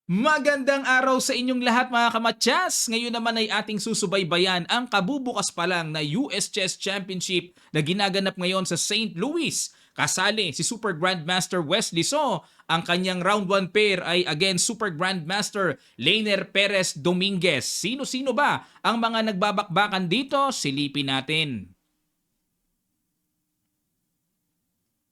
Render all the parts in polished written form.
Magandang araw sa inyong lahat mga kamatyas! Ngayon naman ay ating susubaybayan ang kabubukas pa lang na US Chess Championship na ginaganap ngayon sa St. Louis. Kasali si Super Grandmaster Wesley So. Ang kanyang round 1 pair ay against Super Grandmaster Leiner Perez Dominguez. Sino-sino ba ang mga nagbabakbakan dito? Silipin natin.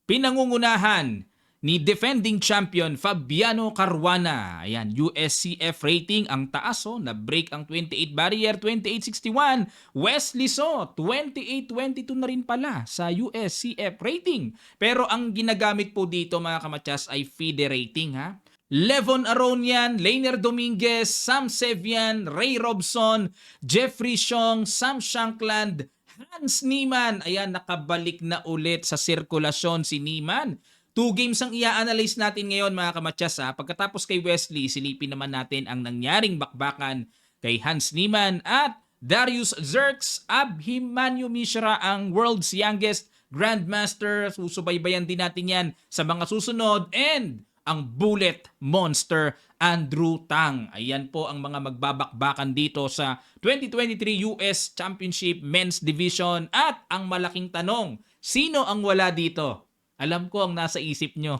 Pinangungunahan ni defending champion Fabiano Caruana. Ayan, USCF rating ang taas na-break ang 28 barrier, 28.61. Wesley So, 28.22 na rin pala sa USCF rating. Pero ang ginagamit po dito mga kamatyas ay FIDE rating ha. Levon Aronian, Leiner Dominguez, Sam Sevian, Ray Robson, Jeffrey Xiong, Sam Shankland, Hans Niemann. Ayan, nakabalik na ulit sa sirkulasyon si Niemann. 2 games ang i-analyze natin ngayon mga kamatyas ha. Pagkatapos kay Wesley, silipin naman natin ang nangyaring bakbakan kay Hans Niemann at Darius Zerks. Abhimanyu Mishra ang world's youngest grandmaster. Susubaybayan din natin yan sa mga susunod. And ang bullet monster Andrew Tang. Ayan po ang mga magbabakbakan dito sa 2023 US Championship Men's Division. At ang malaking tanong, sino ang wala dito? Alam ko ang nasa isip nyo.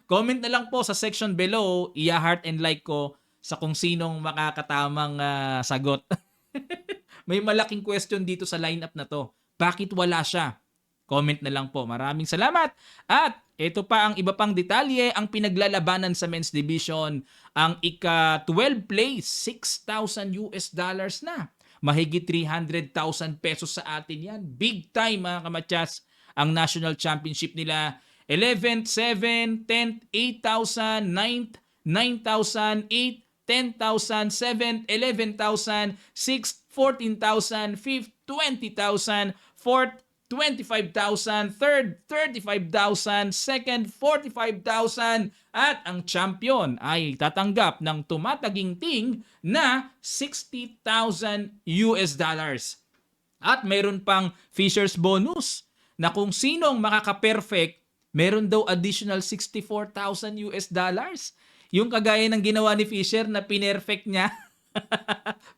Comment na lang po sa section below, i-heart and like ko sa kung sinong makakatamang sagot. May malaking question dito sa lineup na to. Bakit wala siya? Comment na lang po. Maraming salamat. At ito pa ang iba pang detalye, ang pinaglalabanan sa men's division, ang ika-12 place, $6,000 na. Mahigit 300,000 pesos sa atin yan. Big time mga kamatyas. Ang national championship nila, 11th, 7th, 10th, 8,000, 9th, 9,000, 8th, 10,000, 7th, 11,000, 6th, 14,000, 5th, 20,000, 4th, 25,000, 3rd, 35,000, 2nd, 45,000 at ang champion ay tatanggap ng tumataginting na $60,000. At mayroon pang Fisher's bonus na kung sinong makaka-perfect, meron daw additional $64,000. Yung kagaya ng ginawa ni Fisher na pinerfect niya.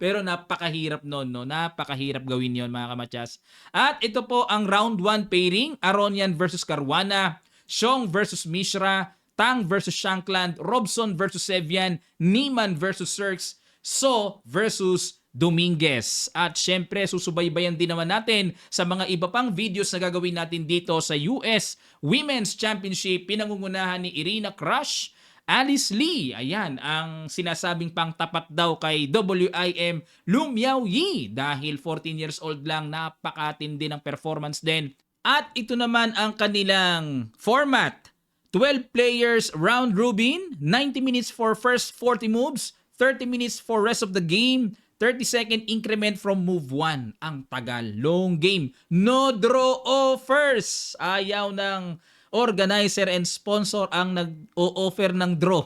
Pero napakahirap nun, no? Napakahirap gawin yon mga kamatyas. At ito po ang round 1 pairing, Aronian versus Caruana, Xiong versus Mishra, Tang versus Shankland, Robson versus Sevian, Niemann versus Zerks, So versus Dominguez. At syempre, susubaybayan din naman natin sa mga iba pang videos na gagawin natin dito sa US Women's Championship. Pinangungunahan ni Irina Krush, Alice Lee. Ayan, ang sinasabing pang tapat daw kay WIM Lu Miaoyi dahil 14 years old lang, napakatindi ng performance din. At ito naman ang kanilang format. 12 players round robin, 90 minutes for first 40 moves, 30 minutes for rest of the game, 30-second increment from move 1. Ang tagal. Long game. No draw offers. Ayaw ng organizer and sponsor ang nag-o-offer ng draw.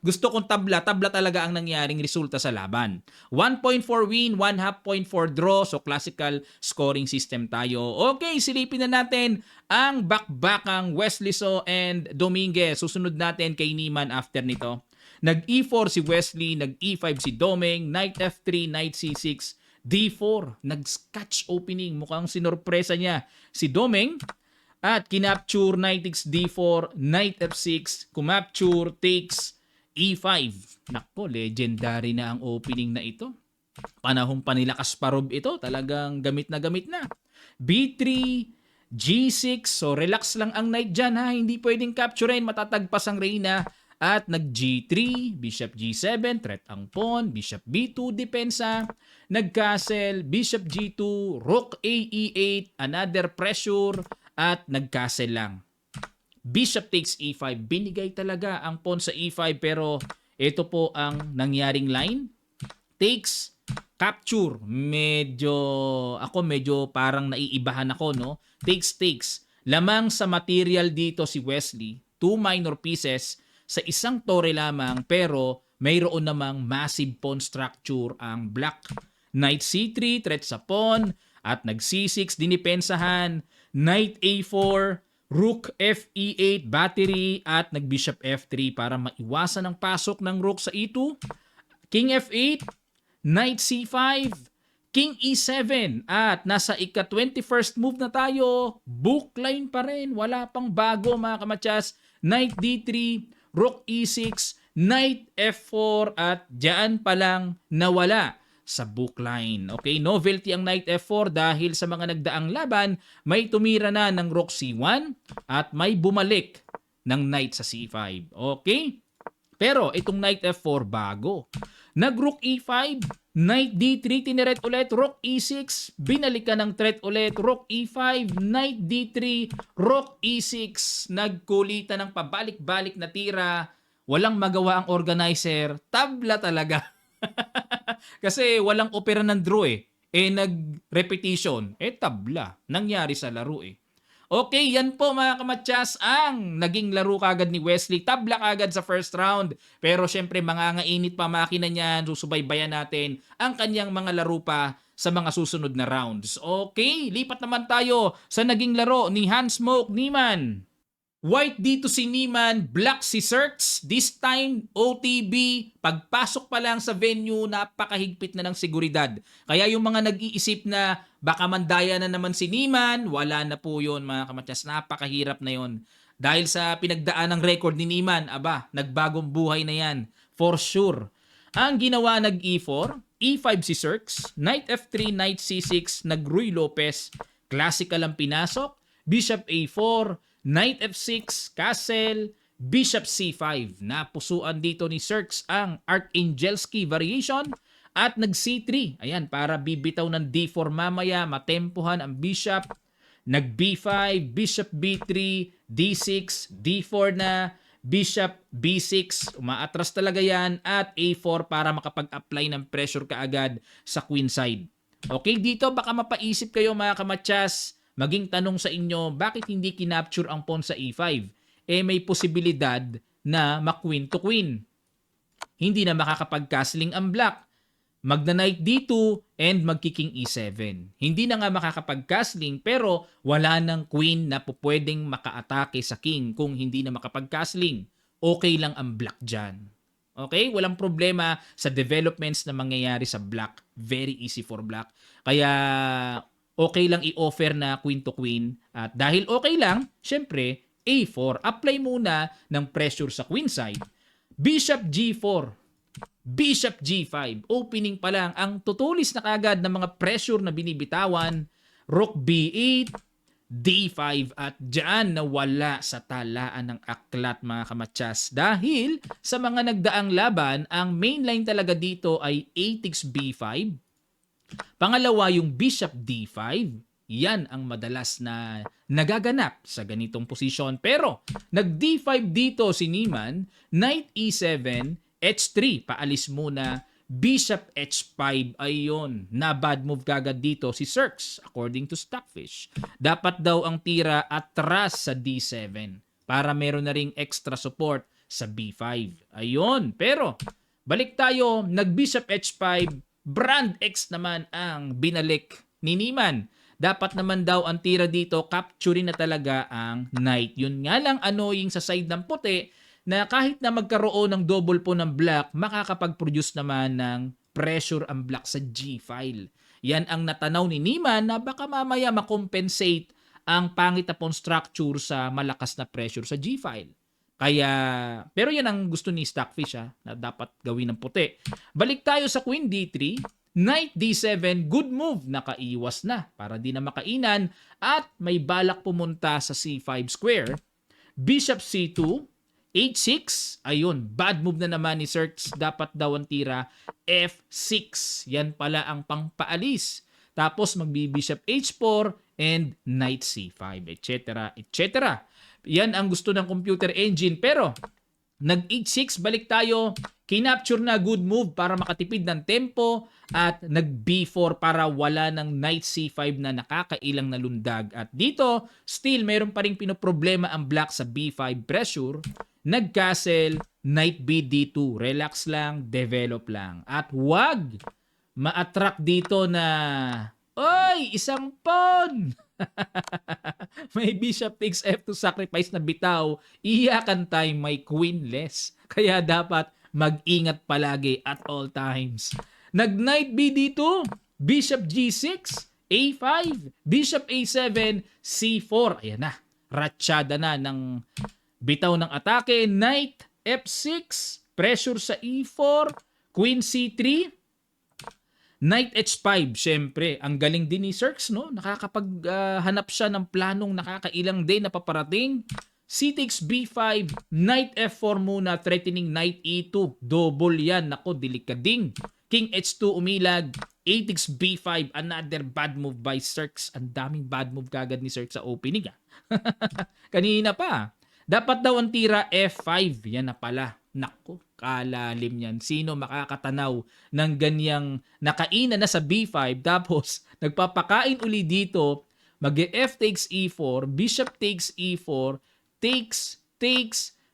Gusto kong tabla. Tabla talaga ang nangyaring resulta sa laban. 1.4 win, 1/2 point for draw. So classical scoring system tayo. Okay, silipin na natin ang bakbakang Wesley So and Dominguez. Susunod natin kay Niemann after nito. Nag-E4 si Wesley, nag-E5 si Domeng, Knight F3, Knight C6, D4. Nag-scotch opening. Mukhang sinorpresa niya si Domeng. At kinapture Knight X D4, Knight F6, kumapture, takes, E5. Nako, legendary na ang opening na ito. Panahong pa nila Kasparov ito. Talagang gamit na gamit na. B3, G6. So relax lang ang knight dyan ha. Hindi pwedeng capturein. Matatagpas ang reyna. At nag-G3, Bishop G7, threat ang pawn, Bishop B2, depensa, nag-castle, Bishop G2, Rook A E8, another pressure, at nag-castle lang. Bishop takes E5, binigay talaga ang pawn sa E5 pero ito po ang nangyaring line. Takes, capture, medyo parang naiibahan ako, no? Takes. Lamang sa material dito si Wesley, 2 minor pieces, sa isang tore lamang pero mayroon namang massive pawn structure ang black. Knight C3, threat sa pawn, at nag C6, dinipensahan, Knight A4, Rook F E8 battery at nag-Bishop F3 para maiwasan ang pasok ng Rook sa E2. King F8, Knight C5, King E7 at nasa ika-21st move na tayo. Bookline pa rin, wala pang bago mga kamatyas. Knight D3, Rook E6, Knight F4 at diyan pa lang nawala sa bookline. Okay, novelty ang Knight F4 dahil sa mga nagdaang laban, may tumira na ng Rook C1 at may bumalik ng Knight sa C5. Okay? Pero itong Knight F4 bago. Nag-Rook E5, Knight D3, tiniret ulit, Rook E6, binalikan ng threat ulit, Rook E5, Knight D3, Rook E6, nagkulitan ng pabalik-balik na tira, walang magawa ang organizer, tabla talaga. Kasi walang opera ng draw nag-repetition, tabla. Nangyari sa laro Okay, yan po mga kamatyas ang naging laro kagad ni Wesley. Tabla kagad sa first round. Pero syempre mangangainit pa makina niyan. Susubaybayan natin ang kanyang mga laro pa sa mga susunod na rounds. Okay, lipat naman tayo sa naging laro ni Hansmoke Niemann. White dito si Niemann, black si Cirques. This time, OTB. Pagpasok pa lang sa venue, napakahigpit na ng seguridad. Kaya yung mga nag-iisip na baka mandaya na naman si Niemann, wala na po yun mga kamatyas. Napakahirap na yun. Dahil sa pinagdaan ng record ni Niemann, nagbagong buhay na yan. For sure. Ang ginawa nag-E4, E5 si Cirques, Knight F3, Knight C6, nag-Ruy Lopez. Classical ang pinasok. Bishop A4, Knight F6, Castle, Bishop C5. Napusuan dito ni Cirques ang Archangelski variation at nag-C3. Ayan, para bibitaw ng D4 mamaya, matempuhan ang Bishop. Nag-B5, Bishop B3, D6, D4 na, Bishop B6. Umaatras talaga yan at A4 para makapag-apply ng pressure kaagad sa queen side. Okay, dito baka mapaisip kayo mga kamatyas, maging tanong sa inyo, bakit hindi kinapture ang pawn sa E5? May posibilidad na ma-queen to queen. Hindi na makakapag-castling ang black. Magna-knight D2 and magki-king E7. Hindi na nga makakapag-castling pero wala ng queen na pupwedeng makaatake sa king kung hindi na makapag-castling. Okay lang ang black dyan. Okay? Walang problema sa developments na mangyayari sa black. Very easy for black. Kaya okay lang i-offer na queen to queen. At dahil okay lang, syempre, A4, apply muna ng pressure sa queen side. Bishop G4, Bishop G5, opening pa lang, ang tutulis na kagad ng mga pressure na binibitawan. Rook B8, D5 at dyan nawala sa talaan ng aklat mga kamatyas. Dahil sa mga nagdaang laban, ang main line talaga dito ay A takes B5. Pangalawa, yung Bishop D5. Yan ang madalas na nagaganap sa ganitong posisyon. Pero, nag-D5 dito si Niemann, Knight E7, H3, paalis muna, Bishop H5, ayun, na bad move kagad dito si Cirques, according to Stockfish. Dapat daw ang tira atras sa D7 para meron na ring extra support sa B5. Ayun, pero, balik tayo, nag-Bishop H5, Brand X naman ang binalik ni Niemann. Dapat naman daw ang tira dito, capturing na talaga ang knight. Yun nga lang annoying sa side ng puti na kahit na magkaroon ng double po ng black, makakapag-produce naman ng pressure ang black sa G-file. Yan ang natanaw ni Niemann na baka mamaya makompensate ang pangit na pawn structure sa malakas na pressure sa G-file. Kaya, pero yan ang gusto ni Stockfish na dapat gawin ng puti. Balik tayo sa Queen D3, Knight D7, good move, nakaiwas na para di na makainan at may balak pumunta sa C5 square. Bishop C2, H6, ayun, bad move na naman ni Cirques, dapat daw ang tira F6, yan pala ang pangpaalis. Tapos magbi-Bishop H4 and Knight C5, etc. etc. Yan ang gusto ng computer engine. Pero, nag-H6, balik tayo. Kinapture na, good move para makatipid ng tempo. At nag-B4 para wala ng Knight C5 na nakakailang na lundag. At dito, still, mayroon pa rin pinoproblema ang black sa B5 pressure. Nag-castle, Knight B D2. Relax lang, develop lang. At wag ma-attract dito na Oy, isang pawn! May bishop takes F2 sacrifice na bitaw. Iyakan time may queenless. Kaya dapat mag-ingat palagi at all times. Nag-knight B dito. Bishop G6, A5, Bishop A7, C4. Ayan na. Ratsyada na ng bitaw ng atake. Knight F6, pressure sa E4, Queen C3, Knight H5, syempre, ang galing din ni Cirques, no? Nakakapaghanap siya ng planong nakakailang day na paparating. C takes B5, Knight F4 muna, threatening Knight E2. Double yan, nako, delikading. King H2 umilag, A takes B5, another bad move by Cirques. Ang daming bad move kagad ni Cirques sa opening, Kanina pa. Dapat daw ang tira F5, yan na pala. Nako, kalalim yan. Sino makakatanaw ng ganyang nakainan na sa B5 tapos nagpapakain uli dito, mag-F takes E4, Bishop takes E4, takes,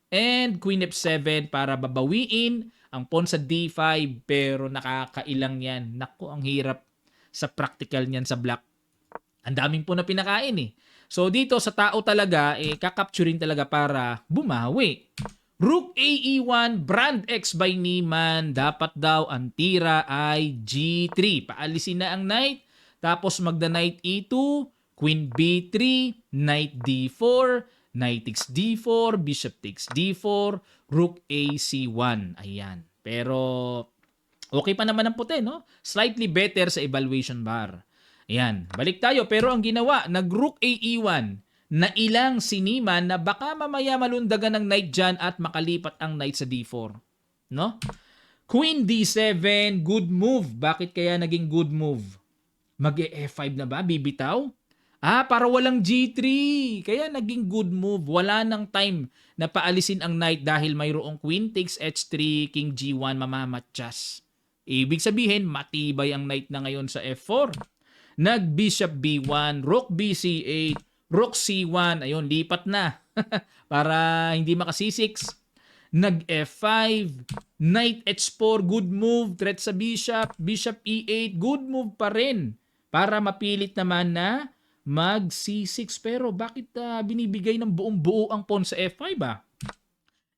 and Queen F7 para babawiin ang pawn sa D5 pero nakakailang yan. Nako, ang hirap sa practical niyan sa black. Ang daming po na pinakain So dito sa tao talaga, kakapturin talaga para bumawi. Rook AE1, Brand X by Niemann. Dapat daw ang tira ay G3. Paalisin na ang knight. Tapos magda-knight E2, Queen B3, Knight D4, Knight takes D4, Bishop takes D4, Rook AC1. Ayan. Pero okay pa naman ang puti, no? Slightly better sa evaluation bar. Ayan. Balik tayo. Pero ang ginawa, nag-Rook AE1. Na ilang si Niemann na baka mamaya malundagan ng knight dyan at makalipat ang knight sa D4. No? Queen D7, good move. Bakit kaya naging good move? Mag-E5 na ba? Bibitaw? Para walang G3. Kaya naging good move. Wala nang time na paalisin ang knight dahil mayroong Queen takes H3, King G1, mamamatchas. Ibig sabihin, matibay ang knight na ngayon sa F4. Nag-Bishop B1, Rook BC8, Rook C1, ayun, lipat na. Para hindi makasi6. Nag-F5, Knight H4, good move. Threat sa Bishop, Bishop E8, good move pa rin. Para mapilit naman na mag-C6. Pero bakit binibigay ng buong buo ang pawn sa F5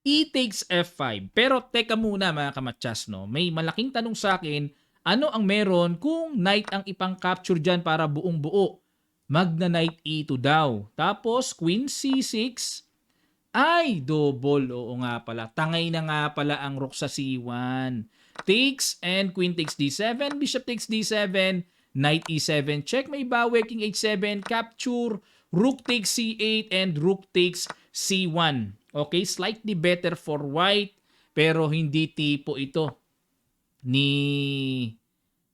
E takes F5. Pero teka muna mga kamatsas, no? May malaking tanong sa akin, ano ang meron kung Knight ang ipang-capture dyan para buong buo? Magna-Knight E2 daw. Tapos, Queen C6. Ay, double. Oo nga pala. Tangay na nga pala ang Rook sa C1. Takes and Queen takes D7. Bishop takes D7. Knight E7. Check. May bawi. King H7. Capture. Rook takes C8 and Rook takes C1. Okay, slightly better for white. Pero hindi tipo ito ni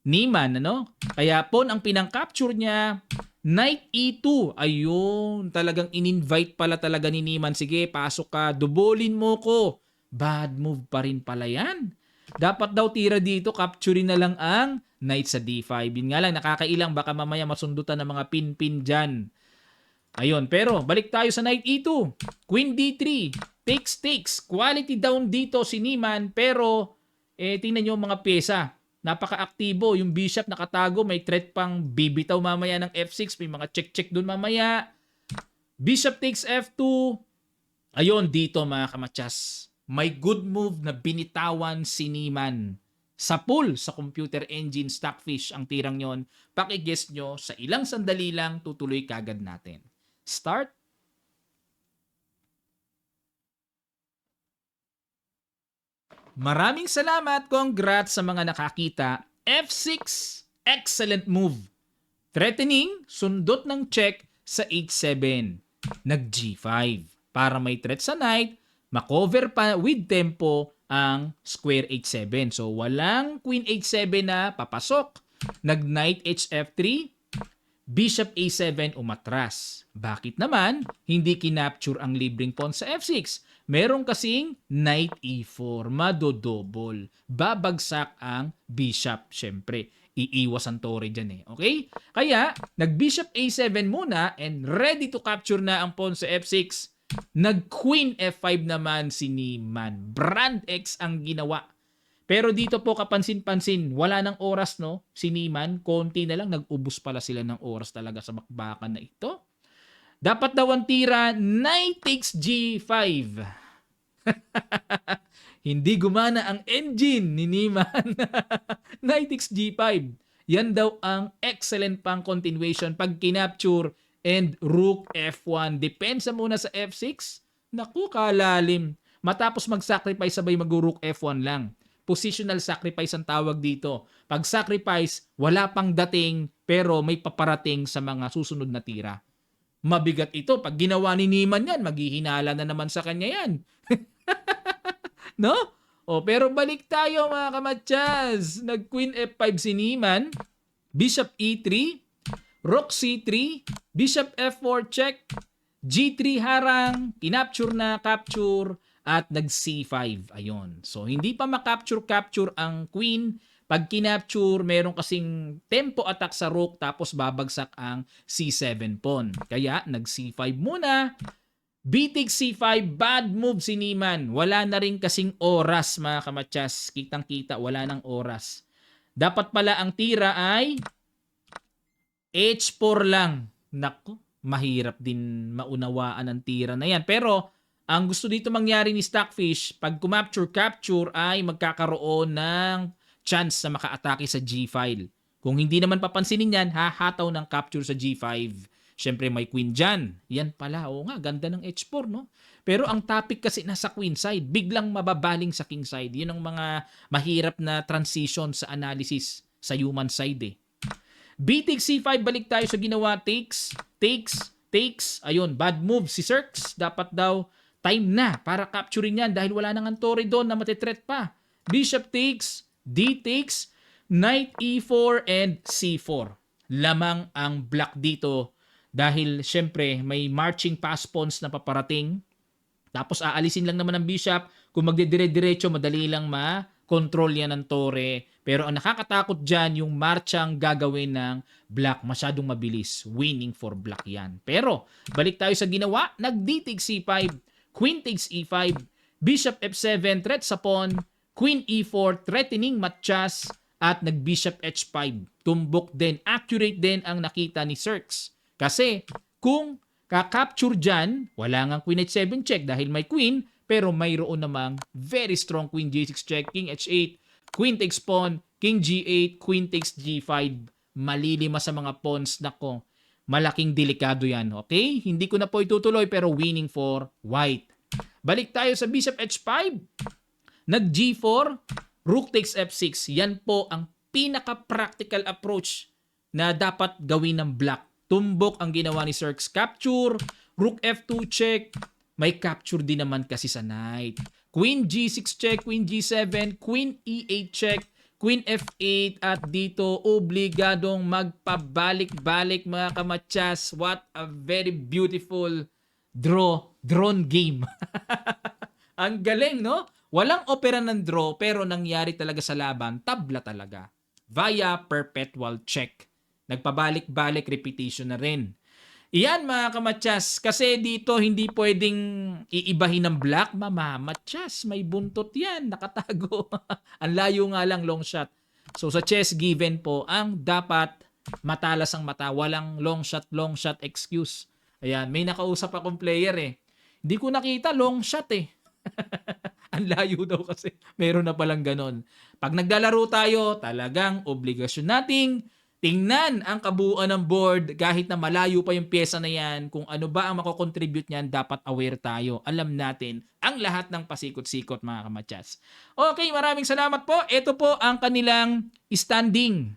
Niemann, ano? Kaya pawn ang pinang-capture niya. Knight E2. Ayun. Talagang in-invite pala talaga ni Niemann. Sige, pasok ka. Dubolin mo ko. Bad move pa rin pala yan. Dapat daw tira dito. Capturing na lang ang Knight sa D5. Yun nga lang, nakakailang. Baka mamaya masundutan ng mga pin-pin dyan. Ayun. Pero, balik tayo sa Knight E2. Queen D3. Takes. Quality down dito si Niemann. Pero, tingnan nyo mga pyesa. Napaka-aktibo. Yung bishop nakatago, may threat pang bibitaw mamaya ng F6. May mga check-check dun mamaya. Bishop takes F2. Ayun, dito mga kamatsas. May good move na binitawan si Niemann. Sa pool, sa computer engine, Stockfish, ang tirang yon. Paki-guess nyo, sa ilang sandali lang, tutuloy kagad natin. Start. Maraming salamat. Congrats sa mga nakakita. F6. Excellent move. Threatening. Sundot ng check sa H7. Nag-G5. Para may threat sa knight, makover pa with tempo ang square H7. So, walang Queen H7 na papasok. Nag-Knight HF3. Bishop A7 umatras. Bakit naman hindi kinapture ang libreng pawn sa F6? Meron kasing Knight E4, madodouble. Babagsak ang bishop, syempre. Iiwas ang tore dyan Okay? Kaya, nag-bishop A7 muna and ready to capture na ang pawn sa F6. Nag-queen F5 naman si Niemann. Brand X ang ginawa. Pero dito po kapansin-pansin, wala ng oras, no? Si Niemann, konti na lang, nag-ubos pala sila ng oras talaga sa bakbakan na ito. Dapat daw ang tira, knight takes G5. Hindi gumana ang engine ni Niemann. Knight takes G5. Yan daw ang excellent pang continuation pag kinapture and Rook F1. Depensa muna sa F6. Naku, kalalim. Matapos mag-sacrifice, sabay mag-Rook F1 lang. Positional sacrifice ang tawag dito. Pag sacrifice, wala pang dating pero may paparating sa mga susunod na tira. Mabigat ito. Pag ginawa ni Niemann yan, maghihinala na naman sa kanya yan. No? O, pero balik tayo mga kamatsas. Nag-Queen F5 si Niemann. Bishop E3. Rook C3. Bishop F4 check. G3 harang. Kinapture na, capture. At nag-C5. Ayun. So, hindi pa makapture-capture ang queen. Pag kinapture, meron kasing tempo attack sa rook tapos babagsak ang C7 pawn. Kaya, nag-C5 muna. B takes C5, bad move si Niemann. Wala na rin kasing oras mga kamatsas. Kitang-kita, wala nang oras. Dapat pala ang tira ay H4 lang. Naku, mahirap din maunawaan ang tira na yan. Pero, ang gusto dito mangyari ni Stockfish, pag kumapture-capture ay magkakaroon ng chance na maka-atake sa G-file. Kung hindi naman papansinin yan, hahataw ng capture sa G5. Siyempre may queen dyan. Yan pala. Oo nga, ganda ng H4, no? Pero ang topic kasi nasa queen side. Biglang mababaling sa king side. Yun ang mga mahirap na transition sa analysis sa human side eh. B takes C5, balik tayo sa ginawa. Takes. Ayun, bad move si Cirques. Dapat daw time na para capturing yan dahil wala nang antore doon na matitreat pa. Bishop takes, D takes, Knight E4 and C4. Lamang ang black dito dahil syempre may marching pass pawns na paparating. Tapos aalisin lang naman ang bishop. Kung magdidire-diretso, madali lang ma-control yan ng tore. Pero ang nakakatakot dyan, yung marchang gagawin ng black. Masyadong mabilis. Winning for black yan. Pero balik tayo sa ginawa. Nag-D takes C5. Queen takes E5. Bishop F7. Threat sa pawn. Queen E4. Threatening matchas. At nag-bishop H5. Tumbok din. Accurate din ang nakita ni Cirques. Kasi kung kakapture dyan, wala nga Queen H7 check dahil may queen, pero mayroon namang very strong Queen G6 check, King H8, Queen takes pawn, King G8, Queen takes G5. Malilima sa mga pawns. Nako, malaking delikado yan. Okay? Hindi ko na po itutuloy pero winning for white. Balik tayo sa Bishop H5. Nag-G4, Rook takes F6. Yan po ang pinaka-practical approach na dapat gawin ng black. Tumbok ang ginawa ni Cirques. Capture, Rook F2 check. May capture din naman kasi sa knight. Queen G6 check, Queen G7, Queen E8 check, Queen F8 at dito obligadong magpabalik-balik mga kamatsas. What a very beautiful drawn game. Ang galing, no? Walang opera ng draw pero nangyari talaga sa laban, tabla talaga. Via perpetual check. Nagpabalik-balik repetition na rin. Iyan mga kamatsas, kasi dito hindi pwedeng iibahin ng black. Mamamatsyas, may buntot yan, nakatago. Ang layo nga lang, long shot. So sa chess given po, ang dapat matalas ang mata, walang long shot excuse. Ayan, may nakausap akong player eh. Hindi ko nakita long shot eh. Ang layo daw kasi. Meron na palang ganon. Pag naglalaro tayo, talagang obligasyon nating tingnan ang kabuuan ng board kahit na malayo pa yung pyesa na yan. Kung ano ba ang mako-contribute niyan, dapat aware tayo. Alam natin ang lahat ng pasikot-sikot mga kamatsas. Okay, maraming salamat po. Ito po ang kanilang standing.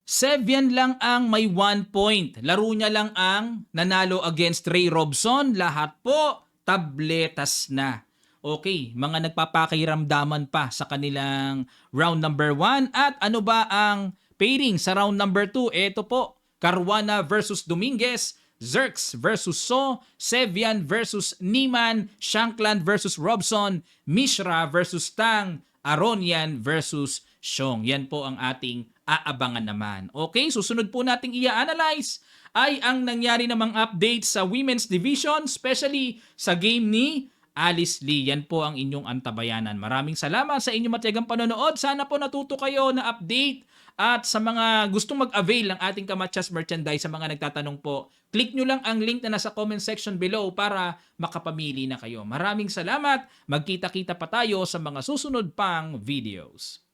Sevian lang ang may 1 point. Laro niya lang ang nanalo against Ray Robson. Lahat po tabletas na. Okay, mga nagpapakiramdaman pa sa kanilang round number 1. At ano ba ang pairing sa round number 2? Ito po, Caruana versus Dominguez, Zirks versus So, Sevian versus Niemann, Shankland versus Robson, Mishra versus Tang, Aronian versus Xiong. Yan po ang ating aabangan naman. Okay, susunod po nating i-analyze ay ang nangyari namang update sa women's division, especially sa game ni Alice Lee. Yan po ang inyong antabayanan. Maraming salamat sa inyong matiyagang panonood. Sana po natuto kayo na update. At sa mga gustong mag-avail ng ating Kamatsas merchandise, sa mga nagtatanong po, click nyo lang ang link na nasa comment section below para makapamili na kayo. Maraming salamat. Magkita-kita pa tayo sa mga susunod pang videos.